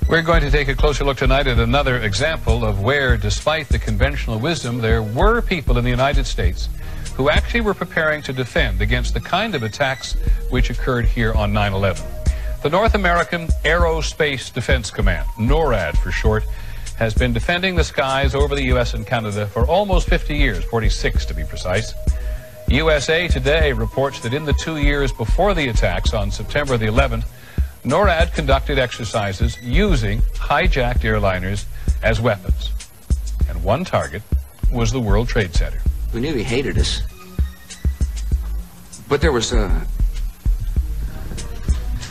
We're going to take a closer look tonight at another example of where, despite the conventional wisdom, there were people in the United States who actually were preparing to defend against the kind of attacks which occurred here on 9/11. The North American Aerospace Defense Command, NORAD for short, has been defending the skies over the U.S. and Canada for almost 50 years, 46 to be precise. USA Today reports that in the 2 years before the attacks on September the 11th, NORAD conducted exercises using hijacked airliners as weapons. And one target was the World Trade Center. We knew he hated us. But there was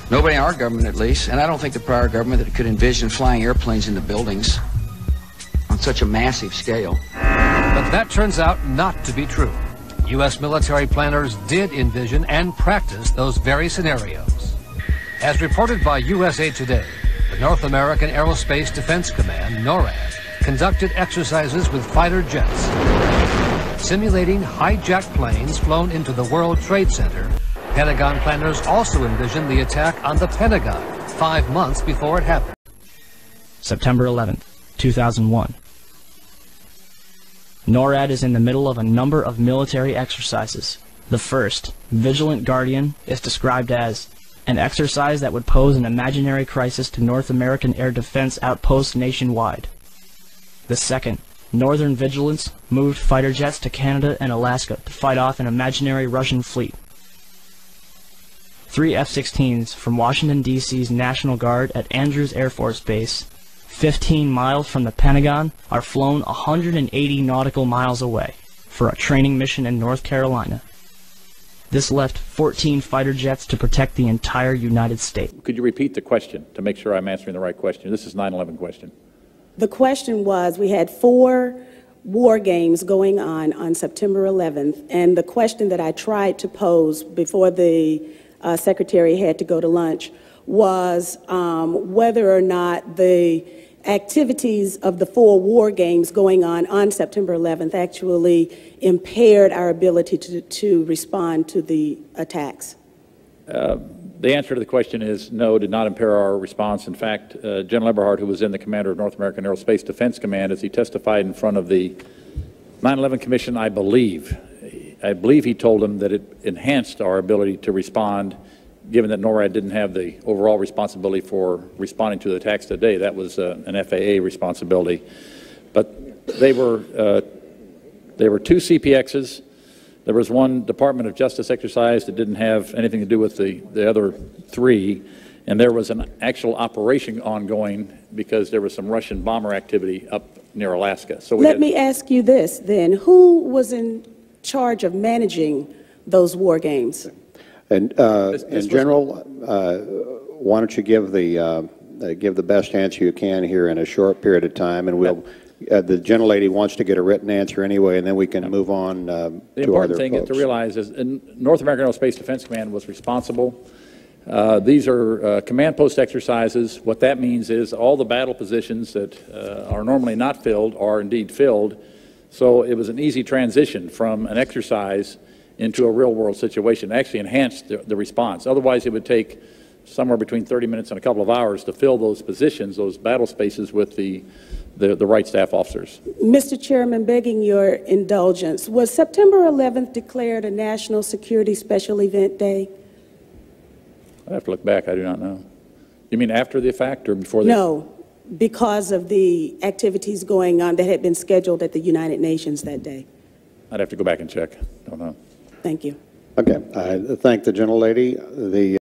nobody in our government, at least, and I don't think the prior government, that could envision flying airplanes into buildings on such a massive scale. But that turns out not to be true. U.S. military planners did envision and practice those very scenarios. As reported by USA Today, the North American Aerospace Defense Command, NORAD, conducted exercises with fighter jets, simulating hijacked planes flown into the World Trade Center. Pentagon planners also envisioned the attack on the Pentagon 5 months before it happened. September 11th, 2001. NORAD is in the middle of a number of military exercises. The first, Vigilant Guardian, is described as an exercise that would pose an imaginary crisis to North American air defense outposts nationwide. The second, Northern Vigilance, moved fighter jets to Canada and Alaska to fight off an imaginary Russian fleet. 3 F-16s from Washington, D.C.'s National Guard at Andrews Air Force Base, 15 miles from the Pentagon, are flown 180 nautical miles away for a training mission in North Carolina. This left 14 fighter jets to protect the entire United States. Could you repeat the question to make sure I'm answering the right question? This is 9/11 question. The question was, we had 4 war games going on September 11th, and the question that I tried to pose before the Secretary had to go to lunch was whether or not the activities of the 4 war games going on September 11th actually impaired our ability to respond to the attacks. The answer to the question is no, did not impair our response. In fact, General Eberhart, who was then the commander of North American Aerospace Defense Command, as he testified in front of the 9/11 Commission, I believe he told them that it enhanced our ability to respond, given that NORAD didn't have the overall responsibility for responding to the attacks today. That was an FAA responsibility. But they were 2 CPXs. There was 1 Department of Justice exercise that didn't have anything to do with the other 3. And there was an actual operation ongoing because there was some Russian bomber activity up near Alaska. So let me ask you this then. Who was in charge of managing those war games? And General, why don't you give the best answer you can here in a short period of time, and we'll. The gentlelady wants to get a written answer anyway, and then we can move on to other folks. The important thing to realize is North American Aerospace Defense Command was responsible. These are command post exercises. What that means is all the battle positions that are normally not filled are indeed filled. So it was an easy transition from an exercise into a real-world situation. It actually enhanced the response. Otherwise, it would take somewhere between 30 minutes and a couple of hours to fill those positions, those battle spaces, with the right staff officers. Mr. Chairman, begging your indulgence, was September 11th declared a National Security Special Event Day? I'd have to look back. I do not know. You mean after the fact or before the? No, because of the activities going on that had been scheduled at the United Nations that day. I'd have to go back and check. Don't know. Thank you. Okay. I thank the gentlelady.